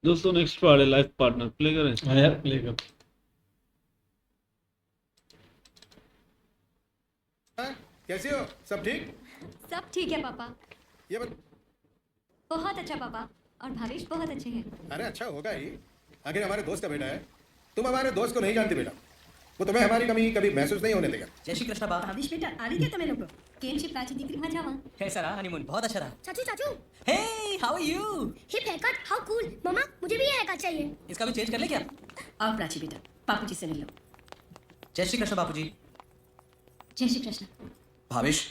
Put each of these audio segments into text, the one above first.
दोस्तों next part है life partner, play करें। हाँ यार प्ले कर। कैसे हो? सब ठीक? सब ठीक है पापा। ये बत... बहुत अच्छा पापा। और भावेश बहुत अच्छे हैं। अरे अच्छा होगा ही, आखिर हमारे दोस्त का बेटा है। तुम हमारे दोस्त को नहीं जानती बेटा, वो तुम्हें हमारी कमी कभी महसूस नहीं होने देगा। जय श्री कृष्ण बाबा। भावेश बेटा आ रही क्या तुम्हें लोग? केम से प्राची दीकरी मजावा। कैसा रहा हनीमून? बहुत अच्छा रहा। चाचू चाचू, hey how are you? Hip haircut, how cool. मम्मा मुझे भी ये हेयरकट चाहिए। इसका भी चेंज कर ले क्या? आओ प्राची बेटा, पापू जी से मिल लो। जय श्री कृष्ण बापूजी। जय श्री कृष्ण। भावेश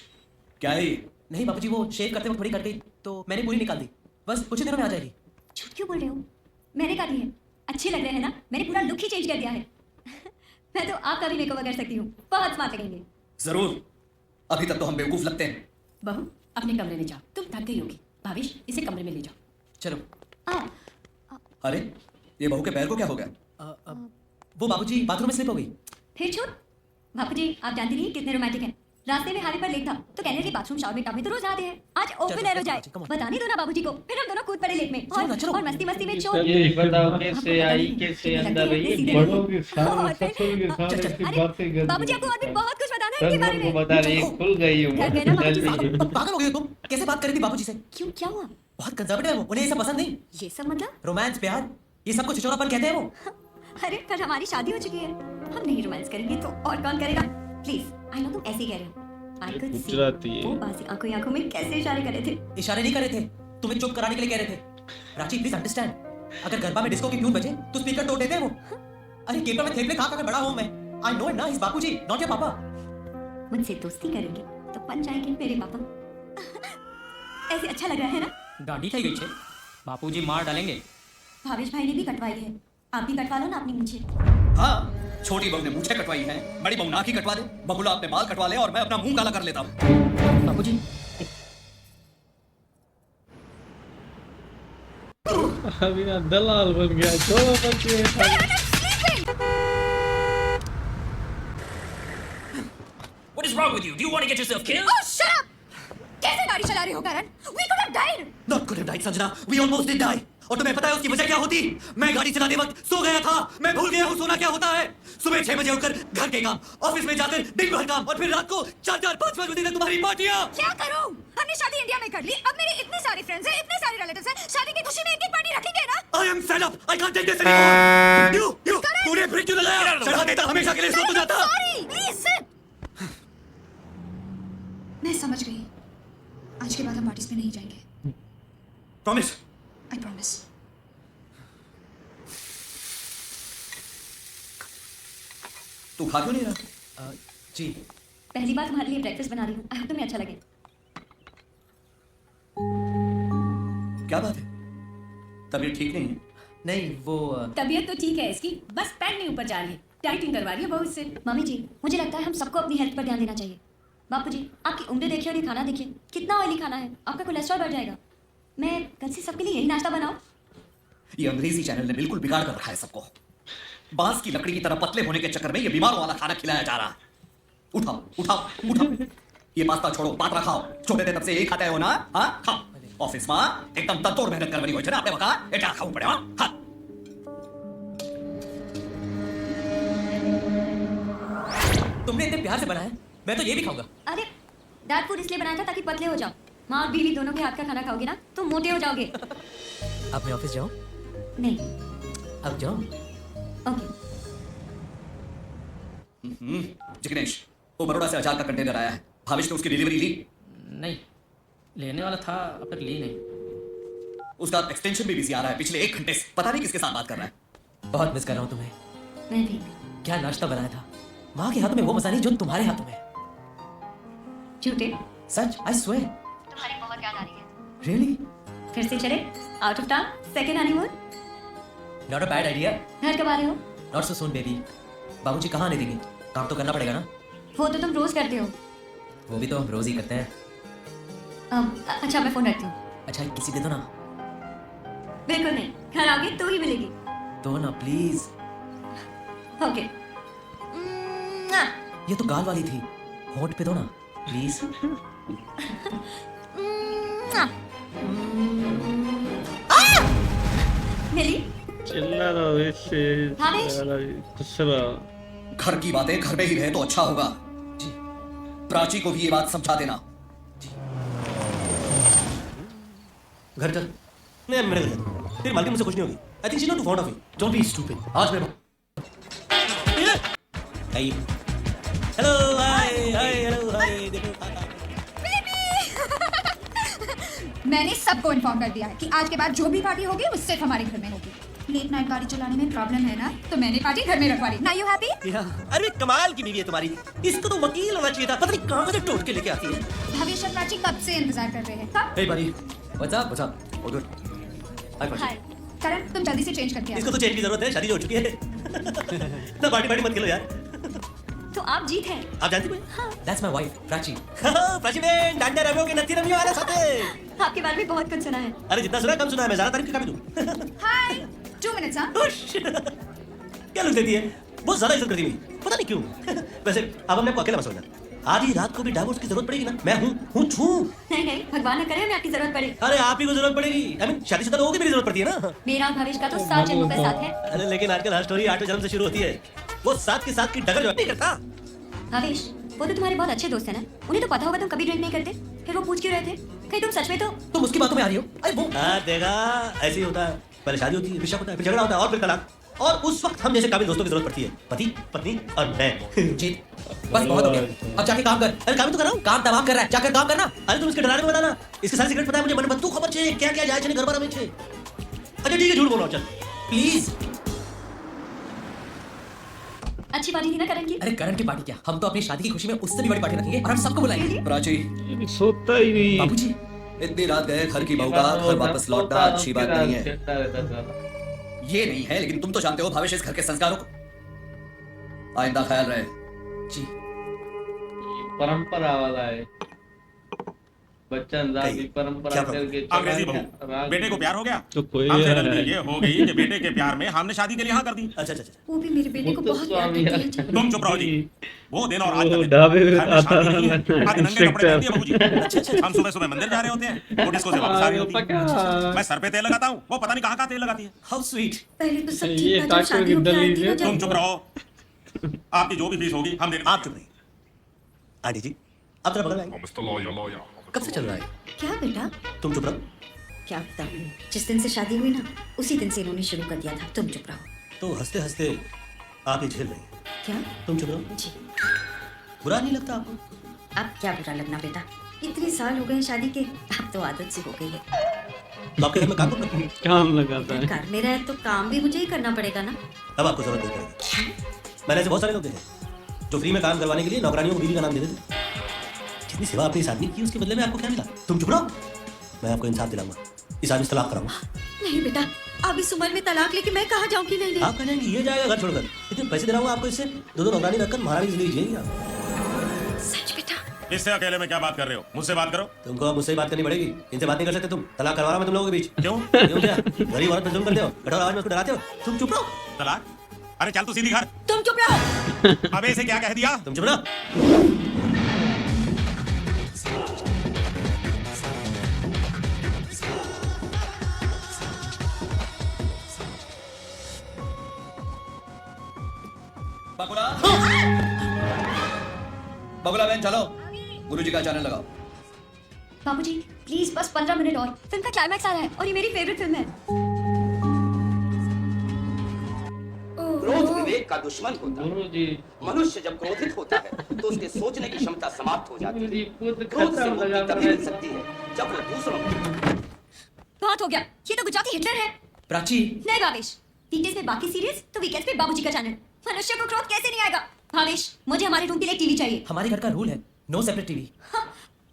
क्या है ये? नहीं बापूजी, वो शेव करते वक्त थोड़ी कट गई तो मैंने पूरी निकाल दी। बस कुछ ही दिनों में आ जाएगी। झूठ क्यों बोल रहे हो? मैंने काटी है। अच्छे लग रहे हैं ना? मैंने पूरा लुक ही चेंज कर दिया है। मैं तो आपका भी मेकओवर कर सकती हूँ, बहुत स्मार्ट लगेंगे। जरूर, अभी तक तो हम बेवकूफ लगते हैं। बहू अपने कमरे में जाओ, तुम थक गई होगी। भावेश इसे कमरे में ले जाओ। चलो। आ, अरे ये बहू के पैर को क्या हो गया? वो बाबूजी बाथरूम में स्लिप हो गई। फिर छूट। बापू जी आप जानती नहीं कितने रोमांटिक हैं। रास्ते में हाईवे पर लेक था तो कहने लगे बाथरूम शावर में टब में तो रोज आते हैं, आज ओपन एयर हो जाए। बताने दो ना बाबूजी को, फिर हम दोनों कूद पड़े लेक में और मस्ती मस्ती में चोट। ये बताओ कैसे आई, कैसे अंदर रही? बड़ों के सामने, ससुर के सामने ऐसी बातें कर। बाबूजी आपको और भी बहुत कुछ बताना है इनके बारे में। बता रही, खुल गई हूँ। पागल हो गई हो तुम? कैसे बात कर रही थी बाबूजी से? क्यों, क्या हुआ? बहुत कंजर्वेटिव है वो, उन्हें ये सब पसंद नहीं। ये सब मतलब? रोमांस, प्यार, ये सब कुछ छिछोरापन कहते हैं वो। अरे पर हमारी शादी हो चुकी है, हम नहीं रोमांस करेंगे तो और कौन करेगा? प्लीज, आई नो तुम ऐसे ही कह रहे हो। आई कुड सी गुजराती है। वो बासी आंखों में कैसे इशारे कर रहे थे। इशारे नहीं कर रहे थे, तुम्हें चुप कराने के लिए कह रहे थे। प्राची प्लीज अंडरस्टैंड, अगर गरबा में डिस्को की ट्यून बजे तो स्पीकर तोड़ देते हैं वो। अरे केपला में थेपले खा खा के बड़ा हूं मैं। आई नो इट ना, हिज बापूजी नॉट योर पापा। मुझसे दोस्ती करेंगे तो बन जाएंगे मेरे पापा। ऐसे अच्छा लग रहा है ना? दाढ़ी खाई गई छे, बापूजी मार डालेंगे। भावेश भाई ने भी कटवाई है, आप भी कटवा लो ना अपनी मूंछें। हाँ, छोटी बहू ने मूंछें कटवाई हैं, बड़ी बहू नाक ही कटवा दे, बबुला अपने बाल कटवा ले और मैं अपना मुंह काला कर लेता हूँ। बापूजी अभी ना दलाल बन गया, दो बच्चे। What is wrong with you? Do you want to get yourself killed? Oh, shut up! कैसे गाड़ी चला रहे हो करण? We could have died. Not could have died Sanjana, we almost did die. और तुम्हें पता है उसकी वजह क्या होती? मैं गाड़ी चलाते वक्त सो गया था। मैं भूल गया हूँ सोना क्या होता है। सुबह 6 बजे उठकर घर के काम, ऑफिस में जाकर दिन भर काम और फिर रात को 4-4, 5-5 बजे तक तुम्हारी पार्टियां। क्या करूं? हमने शादी इंडिया में कर ली, अब मेरे इतने सारे फ्रेंड्स हैं, इतने सारे रिलेटिव्स हैं, शादी की खुशी में एक एक पार्टी रखेंगे ना? I am fed up. I can't take this anymore. You पूरे ब्रिज क्यों लगाया? चढ़ा देता हमेशा के लिए सो तो जाता। Sorry, please sit. मैं समझ गई, आज के बाद हम पार्टीज में नहीं जाएंगे। Promise. I promise. तू खा क्यों नहीं रहा? जी पहली बार तुम्हारे लिए ब्रेकफास्ट बना रही हूँ, आई होप तुम्हें अच्छा लगे। क्या बात है? तबीयत ठीक नहीं है? नहीं वो तबीयत तो ठीक है इसकी, बस पैंट नहीं ऊपर जा रही है, डाइटिंग करवा रही है बहुत से। मम्मी जी मुझे लगता है हम सबको अपनी हेल्थ पर ध्यान देना चाहिए। बापू जी आपकी उम्र देखिए और ये खाना देखिए, कितना ऑयली खाना है, आपका कोलेस्ट्रॉल बढ़ जाएगा। मैं कल से सबके लिए यही नाश्ता बनाऊं? ये अंग्रेजी चैनल ने बिल्कुल बिगाड़ कर रखा है सबको। बांस की लकड़ी की तरह पतले होने के चक्कर में ये बीमारों वाला खाना खिलाया जा रहा है। उठाओ उठाओ उठाओ, ये पास्ता छोड़ो, पात्रा खाओ। छोटे थे तब से यही खाते हो ना? हाँ खाओ। ऑफिस में एकदम तत्तोड़ मेहनत करवानी हो ना आपने बका एटा खाऊ पड़े। हाँ तुमने इतने प्यार से बनाया, मैं तो ये भी खाऊंगा। अरे डार्क फूड इसलिए बनाया था ताकि पतले हो जाओ। माँ और बीवी दोनों के हाथ का खाना खाओगे ना तो मोटे हो जाओगे। अब मैं ऑफिस जाऊं? नहीं। अब जाऊं? ओके। जिग्नेश, वो बड़ोड़ा से अचार का कंटेनर आया है, भावेश ने उसकी डिलीवरी ली? नहीं, लेने वाला था, अब तक ली नहीं। उसका एक्सटेंशन भी बिजी आ रहा है पिछले 1 घंटे से, पता नहीं किसके साथ बात कर रहा है। बहुत मिस कर रहा हूँ तुम्हें। मैं भी। क्या नाश्ता बनाया था? माँ के हाथों में वो मजा नहीं जो तुम्हारे हाथों में। झूठे। सच, आई स्वेयर। तुम्हारी बहुत याद आ रही है। रियली? फिर से चले out of town, second honeymoon. Not a bad idea. घर कब आ रहे हो? Not so soon baby. बाबूजी कहाँ आने देंगे? काम तो करना पड़ेगा ना। वो तो तुम रोज करते हो। वो भी तो हम रोज ही करते हैं। अच्छा मैं फोन रखती हूँ। अच्छा किसी दे दो ना। बिल्कुल नहीं, घर आओगे तो ही मिलेगी। दो ना प्लीज। ओके। ये तो गाल वाली थी, होंठ पे दो ना प्लीज। मिली चिल्ला रहा है इससे भावेश? गुस्सा रहा। घर की बातें घर में ही रहे तो अच्छा होगा। जी। प्राची को भी ये बात समझा देना। घर चल। नहीं मेरे घर चल। तेरी मालकिन मुझसे कुछ नहीं होगी। I think she not found of you. Don't be stupid. आज मैं hello hi hi hello hi देखो मैंने सबको इन्फॉर्म कर दिया है कि आज के बाद जो भी पार्टी होगी वो सिर्फ हमारे घर में होगी। लेट नाइट गाड़ी चलाने में प्रॉब्लम है ना, तो मैंने पार्टी घर में रखवा दी। Now you happy? अरे कमाल की बीवी है तुम्हारी। इसको तो वकील होना चाहिए था। पता नहीं कहां से टोट के लेके आती है। भविष्य प्राची कब से इंतजार कर रहे हैं। कब? हे buddy, what's up? What's up? All good. Hi Prachi. हाय करण, तुम जल्दी से चेंज करके आओ। इसको तो चेंज की जरूरत है। शादी हो चुकी है। ना पार्टी मत खेलो यार। तो आप जीत हैं। आप जानती हो? हाँ। That's my wife, Prachi. Prachi ben, डांडा रमियो के नत्थी रमियो वाले साथे। आपके बारे में बहुत कुछ सुना है। अरे जितना सुना है कम सुना है। मैं ज्यादा तारीफ क्यों दूं? हाय 2 मिनट्स हाँ। क्या लुक देती है? बहुत ज्यादा इज्जत करती है। पता नहीं क्यों। वैसे अब हमने आपको अकेला मत समझना। आधी रात को भी डाइवोर्स की जरूरत पड़ेगी ना, मैं हूँ छू। नहीं नहीं, भगवान न करे हमें आपकी जरूरत पड़े। अरे आप ही को जरूरत पड़ेगी। आई मीन शादीशुदा लोगों की मेरी जरूरत पड़ती है ना। मेरा और भविष्य का तो 7 जन्मों का साथ है। अरे लेकिन आजकल हर स्टोरी 8वें जन्म से शुरू होती है। वो 7 के साथ की डगर जो नहीं करता। भविष्य, वो तो तुम्हारे बहुत अच्छे दोस्त है ना, उन्हें तो पता होगा तुम कभी ड्रिंक नहीं करते, फिर वो पूछ क्यों रहे थे? कहीं तुम सच में तो तुम उसकी बातों में आ रही हो? अरे वो हाँ देखा, ऐसे ही होता है। पहले शादी होती है, फिर शक होता है, फिर झगड़ा होता है और फिर तलाक। और उस वक्त हम जैसे काबिल दोस्तों की जरूरत पड़ती है। पति, पत्नी और मैं। जीत, बस बहुत हो गया। अब जाके काम कर। अरे काम तो कर रहा हूँ। काम तमाम कर रहा है, जाकर काम करना। अरे तुम इसके डराने में बताना। इसके सारे सिगरेट पता है मुझे। मन बत्तू खबर चाहिए। क्या क्या जाए चले घर पर हमें छे। अच्छा ठीक है, झूठ बोल रहा हूँ। चल प्लीज। अच्छी पार्टी थी ना करण की? अरे करण की पार्टी क्या, हम तो अपनी शादी की खुशी में उससे भी बड़ी पार्टी रखेंगे और हम सबको बुलाएंगे। प्राची, ये सोता ही नहीं। बाबूजी, इतनी रात गए घर की बहू का घर वापस लौटना अच्छी बात नहीं है। ये नहीं है, लेकिन तुम तो जानते हो भविष्य इस घर के संस्कारों को। आइंदा ख्याल रहे। जी। परंपरा वाला है। बच्चन दादी परंपरा करके अंग्रेजी बहू, बेटे को प्यार हो गया तो कोई हमसे गलती ये हो गई कि बेटे के प्यार में हमने शादी के लिए हाँ कर दी। अच्छा अच्छा। वो भी मेरे बेटे को बहुत प्यार करती है। तुम चुप रहो जी। वो दिन और आज का दिन। ढाबे में घर में आता शादी नहीं है। आज नंगे कपड़े पहनती है बहू जी। अच्छा। हम सुबह सुबह मंदिर जा रहे होते हैं, वो डिस्को से वापस आ रही होती है। मैं सर पे तेल लगाता हूँ, वो पता नहीं कहाँ तेल लगाती है। How sweet. पहले तो सब ये ठीक था जब शादी होके आई थी ना तुम जब। चुप रहो। आपकी जो भी फीस होगी हम देंगे। आप चुप रहिए। आंटी जी, आप जरा बगल में आइए। कब से चल रहा है? क्या बेटा? तुम चुप रहो। क्या बताऊं, जिस दिन से शादी हुई ना उसी दिन से इन्होंने शुरू कर दिया था। तुम चुप रहो। तो हंसते हंसते आप ही झेल रही हैं। क्या? तुम चुप रहो। जी। बुरा नहीं लगता आपको? अब क्या बुरा लगना बेटा, इतने साल हो गए शादी के, अब तो आदत सी हो गई है। तो आपके घर में काम कौन करता है? काम लगाता है। घर में रहे तो काम भी मुझे ही करना पड़ेगा ना। अब आपको जरूरत नहीं पड़ेगी। मैंने ऐसे बहुत सारे लोग देखे जो फ्री में काम करवाने के लिए नौकरानियों को बीवी का नाम दे देते। जितनी सेवा आपने इस आदमी की उसके बदले में आपको क्या मिला? तुम चुप रहो। मैं आपको इंसाफ दिलाऊंगा। इस आदमी से तलाक कराऊंगा। नहीं बेटा, अब इस उम्र में तलाक लेके मैं कहाँ जाऊंगी? नहीं नहीं। आप कहेंगे ये जाएगा घर छोड़कर। इतने पैसे दे रहा हूँ आपको, इससे दो नौकरानी रखकर महारानी जिंदगी जिएंगी आप। सच बेटा? इससे अकेले में क्या बात कर रहे हो? मुझसे बात करो। तुमको अब मुझसे ही बात करनी पड़ेगी। इनसे बात नहीं कर सकते तुम। तलाक करवा रहा मैं तुम लोगों के बीच। क्यों? क्यों क्या? गरीब औरत पे जुल्म करते हो, कठोर आवाज में उसको डराते हो। तुम चुप रहो। तलाक? अरे चल तू सीधी घर। तुम चुप रहो। अबे इसे क्या कह दिया? तुम चुप रहो। बकुला, बकुला बहन चलो, गुरुजी का चैनल लगाओ। बाबूजी प्लीज बस 15 मिनट और, फिल्म का क्लाइमैक्स आ रहा है और ये मेरी फेवरेट फिल्म है। क्रोध विवेक का दुश्मन होता है। गुरुजी मनुष्य जब क्रोधित होता है तो उसके सोचने की क्षमता समाप्त हो जाती गुरुजी है। खुद क्रोध से खत्म मुक्ति लगा तभी मिल सकती है जब वो दूसरों को। बहुत हो गया, ये तो गुजराती हिटलर है। प्राची, नहीं भावेश, वीकेंड्स में बाकी सीरियल्स तो वीकेंड्स में बाबूजी का चैनल। मनुष्य को क्रोध कैसे नहीं आएगा? भावेश, मुझे हमारे रूम के लिए टीवी चाहिए। हमारे घर का रूल है, नो सेपरेट टीवी।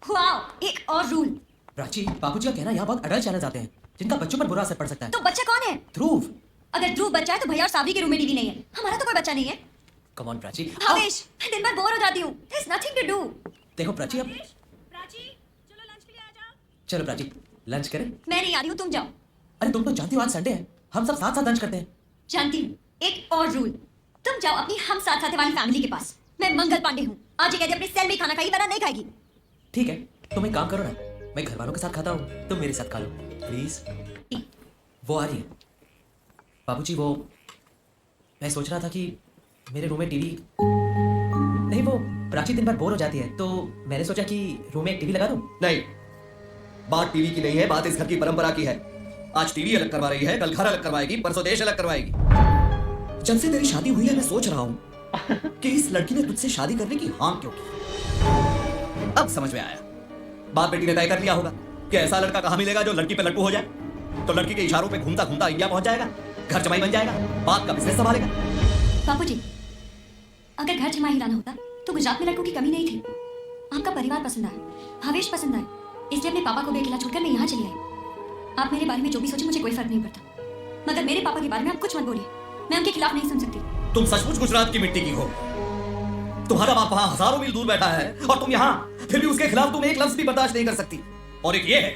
वाओ, एक और रूल। प्राची, बाबूजी का कहना यहाँ बहुत अडल्ट चैनल्स आते हैं जिनका बच्चों पर बुरा असर पड़ सकता है। तो बच्चा कौन है? ध्रुव। अगर ध्रुव बच्चा है तो भैया और सावरी के रूम में टीवी नहीं है। हमारा तो कोई बच्चा नहीं है। Come on Prachi. भावेश, मैं दिन भर बोर हो जाती हूँ। There's nothing to do। देखो प्राची, अब प्राची चलो लंच के लिए आ जाओ। चलो प्राची, लंच करें। मैं नहीं आ रही हूँ, तुम जाओ। अरे तुम तो जानती हो आज संडे है, हम सब साथ साथ लंच करते हैं। जानती हूँ, एक और रूल। तुम जाओ अपनी हम साथ साथ वाली फैमिली के पास। मैं मंगल पांडे हूँ, आज ये कहती अपने सेल में खाना खाई, वरना नहीं खाएगी। ठीक है, तुम एक काम करो ना, मैं घर वालों के साथ खाता हूँ, तुम मेरे साथ खा लो प्लीज। वो आ रही है। बाबूजी वो मैं सोच रहा था कि मेरे रूम में टीवी नहीं, वो प्राची दिन भर बोर हो जाती है, तो मैंने सोचा कि रूम में एक टीवी लगा दूं। नहीं, बात टीवी की नहीं है, बात इस घर की परंपरा की है। आज टीवी अलग करवा रही है, कल घर अलग करवाएगी, परसों देश अलग करवाएगी। जब से तेरी शादी हुई है मैं सोच रहा हूँ कि इस लड़की ने तुझसे शादी करने की हाँ क्यों की। अब समझ में आया। बाप बेटी ने तय कर लिया होगा कि ऐसा लड़का कहाँ मिलेगा जो लड़की पे लट्टू हो जाए। तो लड़की के इशारों पे घूमता घूमता इंडिया पहुंच जाएगा, घर जमाई बन जाएगा, बाप का बिजनेस संभालेगा। बापूजी, अगर घर जमा हिलाना होता तो गुजरात में लड़कों की कमी नहीं थी। आपका परिवार पसंद आया, हवेश पसंद आया, इसलिए अपने पापा को भी अकेला छोड़कर मैं यहाँ चली आई। आप मेरे बारे में जो भी सोचे मुझे कोई फर्क नहीं पड़ता, मगर मेरे पापा के बारे में आप कुछ मत बोलिए, मैं उनके खिलाफ नहीं सुन सकती। तुम सचमुच गुजरात की मिट्टी की हो। तुम्हारा बाप वहां हजारों मील दूर बैठा है और तुम यहाँ, फिर भी उसके खिलाफ तुम एक लफ्ज भी बर्दाश्त नहीं कर सकती। और एक ये है,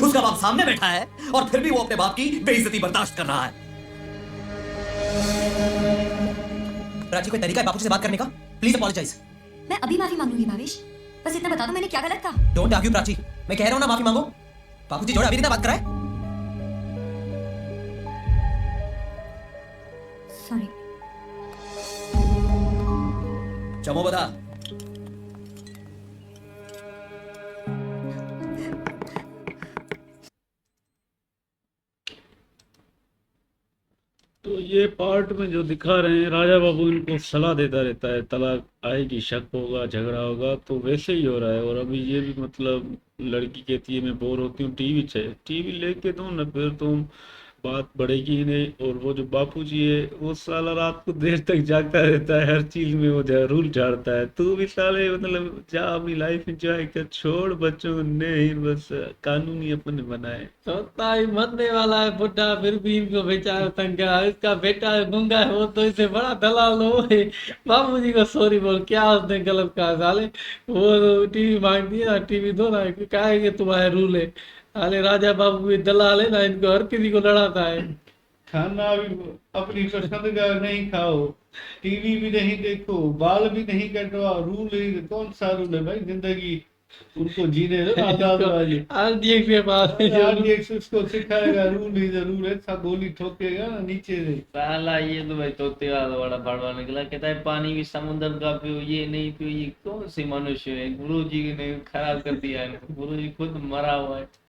उसका बाप सामने बैठा है और फिर भी वो अपने बाप की बेइज्जती बर्दाश्त कर रहा है। प्राची, कोई तरीका है बाबूजी से बात करने का? Please apologise. मैं अभी माफी मांगूंगी भावेश, बस इतना बता दो मैंने क्या गलत कहा। डोंट आर्ग्यू प्राची, मैं कह रहा हूं ना माफी मांगो। बाबूजी जोड़े अभी नहीं बात कराए। सॉरी। चमो बता। तो ये पार्ट में जो दिखा रहे हैं, राजा बाबू इनको सलाह देता रहता है, तलाक आएगी, शक होगा, झगड़ा होगा, तो वैसे ही हो रहा है। और अभी ये भी मतलब लड़की कहती है मैं बोर होती हूँ, टीवी चाहिए, टीवी लेके दो ना, फिर तुम बात बढ़ेगी ही नहीं। और वो जो बापूजी है वो साला रात को देर तक जागता रहता है, हर चीज में वो रूल झाड़ता है। तू भी साले मतलब जा अपनी लाइफ एंजॉय कर, छोड़ बच्चों को, नहीं बस कानूनी अपने बनाए। तोता ही मरने वाला है बुढ़ा, फिर भी इनको बेचारा तंग करा। इसका बेटा गूंगा है, वो तो इसे बड़ा दलाल हो। बाबूजी को सॉरी बोल, क्या उसने गलत कहा साले, वो टीवी मांग दिया, टीवी दो ना, क्या है कि तुम्हारे रूल है। अरे राजा बाबू भी दलाल है ना, इनको हर किसी को लड़ाता है। खाना भी अपनी पसंद का नहीं खाओ, टीवी भी नहीं देखो, बाल भी नहीं कटवाओ, रूल ही कौन सा रूल है भाई, जिंदगी उनको जीने दो। आरडीएक्स के पास आरडीएक्स उसको सिखाएगा, रूल ही जरूर है, सब गोली ठोकेगा नीचे से। साला ये तो भाई तोते वाला बड़ा बड़वा निकला, कहता है पानी भी समुद्र का पियो, ये नहीं पियो। ये कौन सी मनुष्य है, गुरु जी ने खराब कर दिया है, गुरु जी खुद मरा हुआ है।